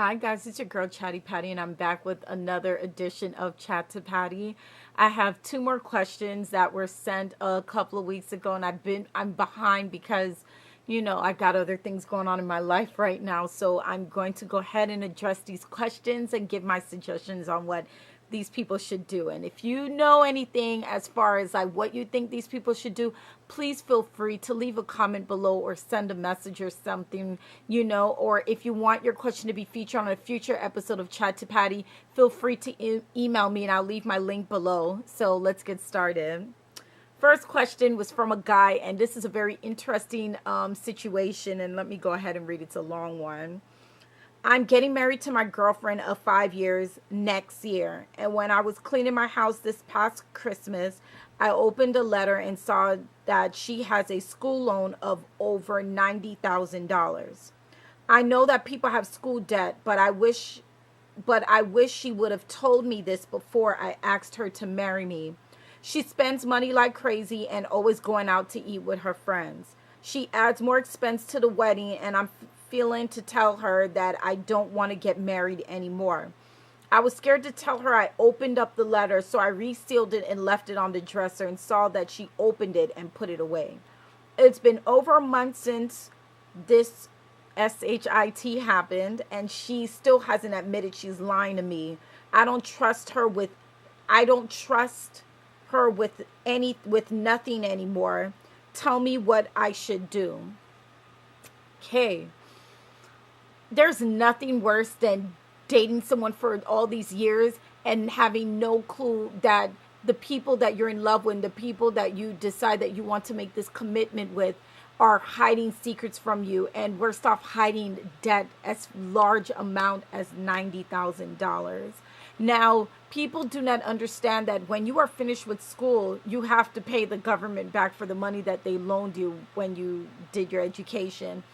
Hi guys, it's your girl Chatty Patty, and I'm back with another edition of Chat to Patty. I have two more questions that were sent a couple of weeks ago, and I'm behind because I got other things going on in my life right now. So I'm going to go ahead and address these questions and give my suggestions on what these people should do. And if you know anything as far as like what you think these people should do, please feel free to leave a comment below or send a message or something, or if you want your question to be featured on a future episode of Chat to Patty, feel free to email me and I'll leave my link below. So let's get started. First question was from a guy, and this is a very interesting situation, and let me go ahead and read it. It's a long one. I'm getting married to my girlfriend of 5 years next year. And when I was cleaning my house this past Christmas, I opened a letter and saw that she has a school loan of over $90,000. I know that people have school debt, but I wish she would have told me this before I asked her to marry me. She spends money like crazy and always going out to eat with her friends. She adds more expense to the wedding, and I'm feeling to tell her that I don't want to get married anymore. I was scared to tell her I opened up the letter, so I resealed it and left it on the dresser and saw that she opened it and put it away. It's been over a month since this SHIT happened, and she still hasn't admitted she's lying to me. I don't trust her with I don't trust her with nothing anymore. Tell me what I should do. Okay. There's nothing worse than dating someone for all these years and having no clue that the people that you're in love with, the people that you decide that you want to make this commitment with, are hiding secrets from you, and worst off, hiding debt as large amount as $90,000. Now, people do not understand that when you are finished with school, you have to pay the government back for the money that they loaned you when you did your education.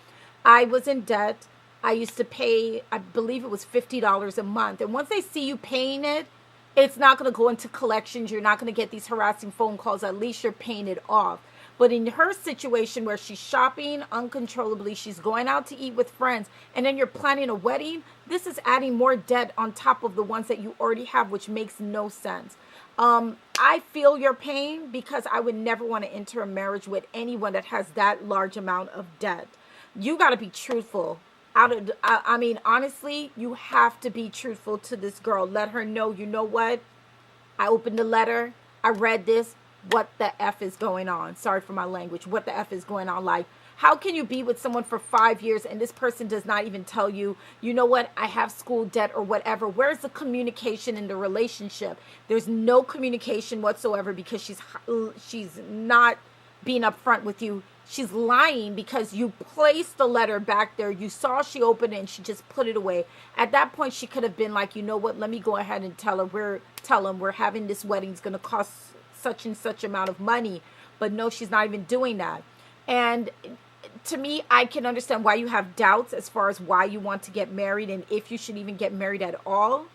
I was in debt. I used to pay, I believe it was $50 a month. And once they see you paying it, it's not going to go into collections. You're not going to get these harassing phone calls. At least you're paying it off. But in her situation where she's shopping uncontrollably, she's going out to eat with friends, and then you're planning a wedding, this is adding more debt on top of the ones that you already have, which makes no sense. I feel your pain because I would never want to enter a marriage with anyone that has that large amount of debt. You got to be truthful. I mean, honestly, you have to be truthful to this girl. Let her know, you know what? I opened the letter. I read this. What the F is going on? Sorry for my language. What the F is going on? Like, how can you be with someone for 5 years and this person does not even tell you, you know what, I have school debt or whatever? Where's the communication in the relationship? There's no communication whatsoever because she's not being upfront with you. She's lying because you placed the letter back there. You saw she opened it and she just put it away. At that point, she could have been like, you know what, let me go ahead and tell him we're having this wedding. It's going to cost such and such amount of money. But no, she's not even doing that. And to me, I can understand why you have doubts as far as why you want to get married and if you should even get married at all.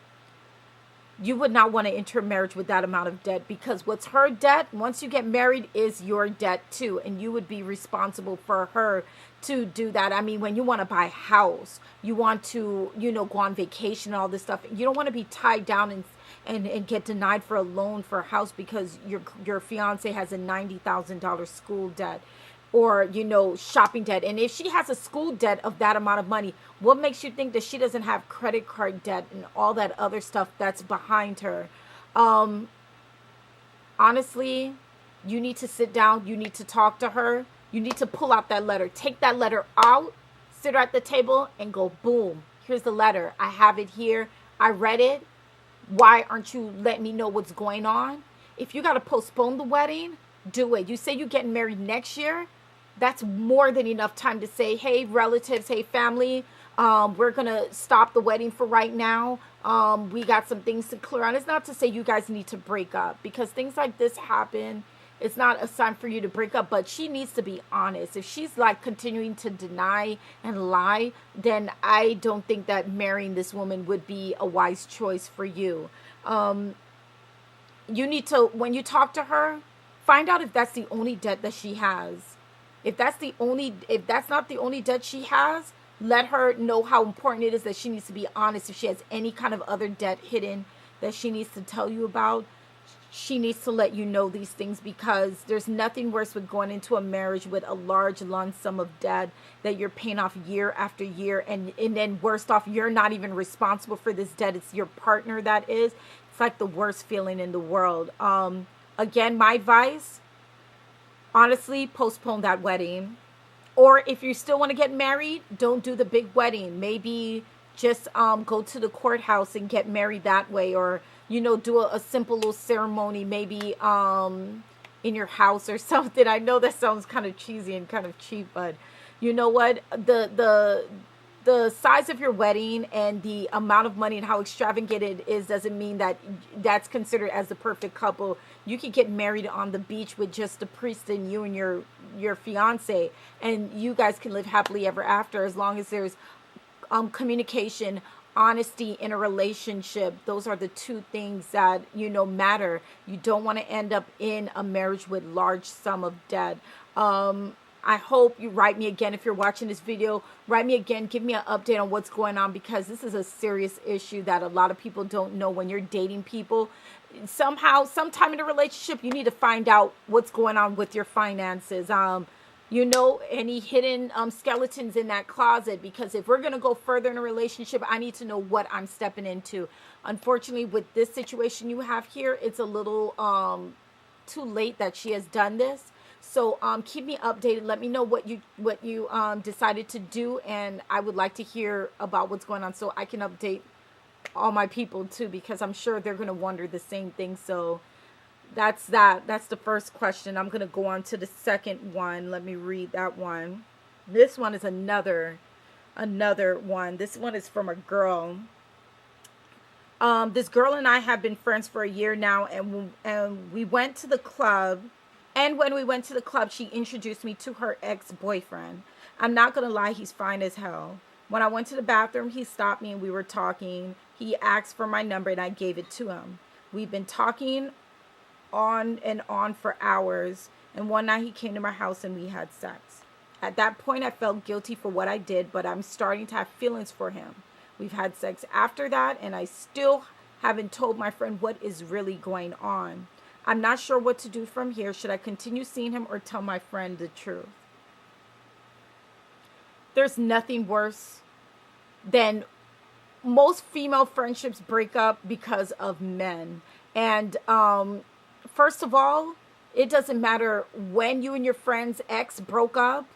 You would not want to enter a marriage with that amount of debt, because what's her debt, once you get married, is your debt too. And you would be responsible for her to do that. I mean, when you want to buy a house, you want to, go on vacation and all this stuff. You don't want to be tied down and get denied for a loan for a house because your fiance has a $90,000 school debt or, shopping debt. And if she has a school debt of that amount of money, what makes you think that she doesn't have credit card debt and all that other stuff that's behind her? Honestly, you need to sit down. You need to talk to her. You need to pull out that letter. Take that letter out, sit her at the table and go, boom, here's the letter. I have it here. I read it. Why aren't you letting me know what's going on? If you got to postpone the wedding, do it. You say you're getting married next year. That's more than enough time to say, hey, relatives, hey, family, we're going to stop the wedding for right now. We got some things to clear on. It's not to say you guys need to break up, because things like this happen. It's not a sign for you to break up, but she needs to be honest. If she's like continuing to deny and lie, then I don't think that marrying this woman would be a wise choice for you. You need to, when you talk to her, find out if that's the only debt that she has. If that's not the only debt she has, Let her know how important it is that she needs to be honest. If she has any kind of other debt hidden that she needs to tell you about, she needs to let you know these things, because there's nothing worse with going into a marriage with a large lump sum of debt that you're paying off year after year, and then worst off, you're not even responsible for this debt. It's your partner that is. It's like the worst feeling in the world. Again, my advice, honestly, postpone that wedding. Or if you still want to get married, don't do the big wedding. Maybe just go to the courthouse and get married that way, or do a simple little ceremony, maybe in your house or something. I know that sounds kind of cheesy and kind of cheap, but you know what? The size of your wedding and the amount of money and how extravagant it is doesn't mean that that's considered as the perfect couple. You could get married on the beach with just the priest and you and your fiance, and you guys can live happily ever after, as long as there's communication, honesty in a relationship. Those are the two things that matter. You don't want to end up in a marriage with large sum of debt. I hope you write me again. If you're watching this video, write me again. Give me an update on what's going on, because this is a serious issue that a lot of people don't know. When you're dating people, sometime in a relationship, you need to find out what's going on with your finances. Any hidden skeletons in that closet, because if we're going to go further in a relationship, I need to know what I'm stepping into. Unfortunately, with this situation you have here, it's a little too late that she has done this. So keep me updated. Let me know what you decided to do, and I would like to hear about what's going on so I can update all my people too, because I'm sure they're going to wonder the same thing. So that's that. That's the first question. I'm going to go on to the second one. Let me read that one. This one is another one. This one is from a girl. This girl and I have been friends for a year now, and we went to the club. And when we went to the club, she introduced me to her ex-boyfriend. I'm not going to lie, he's fine as hell. When I went to the bathroom, he stopped me and we were talking. He asked for my number and I gave it to him. We've been talking on and on for hours. And one night he came to my house and we had sex. At that point, I felt guilty for what I did, but I'm starting to have feelings for him. We've had sex after that, and I still haven't told my friend what is really going on. I'm not sure what to do from here. Should I continue seeing him or tell my friend the truth? There's nothing worse than most female friendships break up because of men. And first of all, it doesn't matter when you and your friend's ex broke up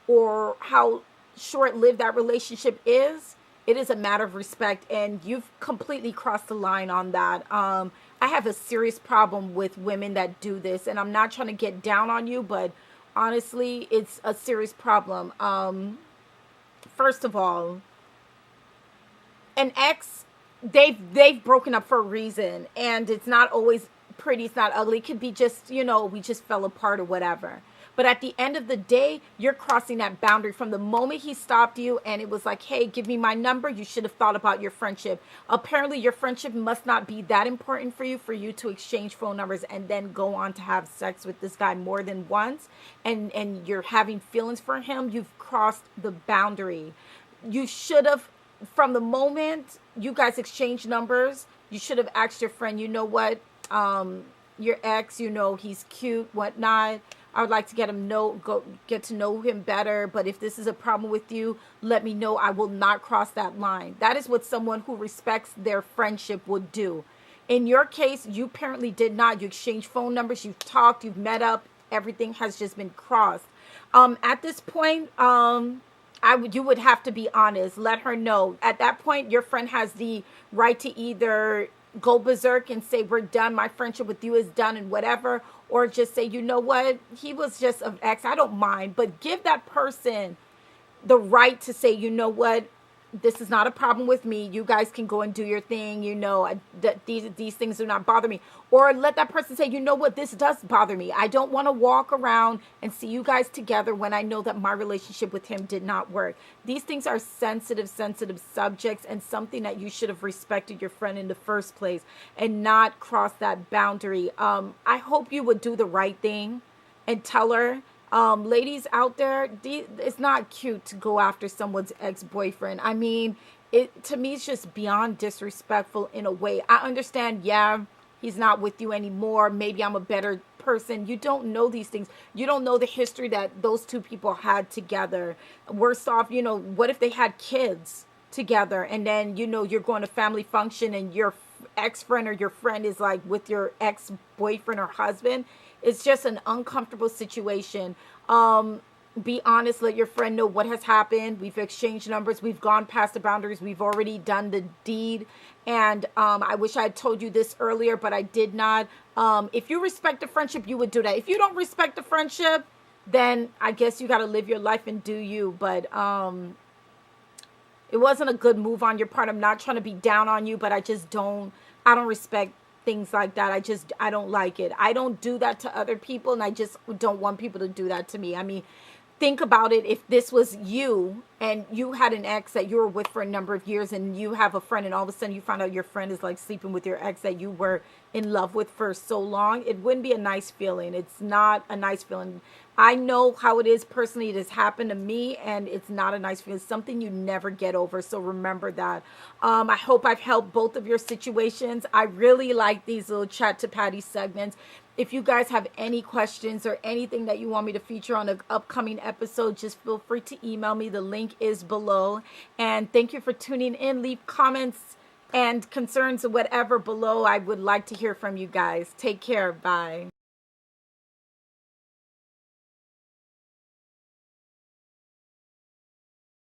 or how short-lived that relationship is. It is a matter of respect, and you've completely crossed the line on that. I have a serious problem with women that do this, and I'm not trying to get down on you, but honestly, it's a serious problem. First of all, an ex, they've broken up for a reason, and it's not always pretty, it's not ugly. It could be just, we just fell apart or whatever. But at the end of the day, you're crossing that boundary. From the moment he stopped you and it was like, hey, give me my number, you should have thought about your friendship. Apparently, your friendship must not be that important for you to exchange phone numbers and then go on to have sex with this guy more than once. And you're having feelings for him. You've crossed the boundary. You should have, from the moment you guys exchanged numbers, you should have asked your friend, you know what, your ex, he's cute, whatnot. I would like to get to know him better. But if this is a problem with you, let me know. I will not cross that line. That is what someone who respects their friendship would do. In your case, you apparently did not. You exchanged phone numbers. You've talked. You've met up. Everything has just been crossed. At this point, you would have to be honest. Let her know. At that point, your friend has the right to either go berserk and say, we're done, my friendship with you is done and whatever, or just say, you know what, he was just an ex, I don't mind. But give that person the right to say, you know what, this is not a problem with me. You guys can go and do your thing. These things do not bother me. Or let that person say, you know what, this does bother me. I don't want to walk around and see you guys together when I know that my relationship with him did not work. These things are sensitive subjects, and something that you should have respected your friend in the first place and not cross that boundary. I hope you would do the right thing and tell her Ladies out there, it's not cute to go after someone's ex-boyfriend. I mean, it to me it's just beyond disrespectful in a way. I understand, yeah, he's not with you anymore. Maybe I'm a better person. You don't know these things. You don't know the history that those two people had together. Worst off, what if they had kids together, and then you're going to family function and your ex-friend or your friend is like with your ex-boyfriend or husband. It's just an uncomfortable situation. Be honest, let your friend know what has happened. We've exchanged numbers, we've gone past the boundaries, we've already done the deed. And I wish I had told you this earlier, but I did not. If you respect the friendship, you would do that. If you don't respect the friendship, then I guess you got to live your life and do you. But it wasn't a good move on your part. I'm not trying to be down on you, but I don't respect things like that. I don't like it. I don't do that to other people, and I just don't want people to do that to me. I mean, think about it. If this was you and you had an ex that you were with for a number of years, and you have a friend, and all of a sudden you find out your friend is like sleeping with your ex that you were in love with for so long, it wouldn't be a nice feeling. It's not a nice feeling. I know how it is personally. It has happened to me, and it's not a nice feeling. It's something you never get over. So remember that. I hope I've helped both of your situations. I really like these little chat to Patty segments. If you guys have any questions or anything that you want me to feature on an upcoming episode, just feel free to email me. The link is below. And thank you for tuning in. Leave comments and concerns or whatever below. I would like to hear from you guys. Take care. Bye.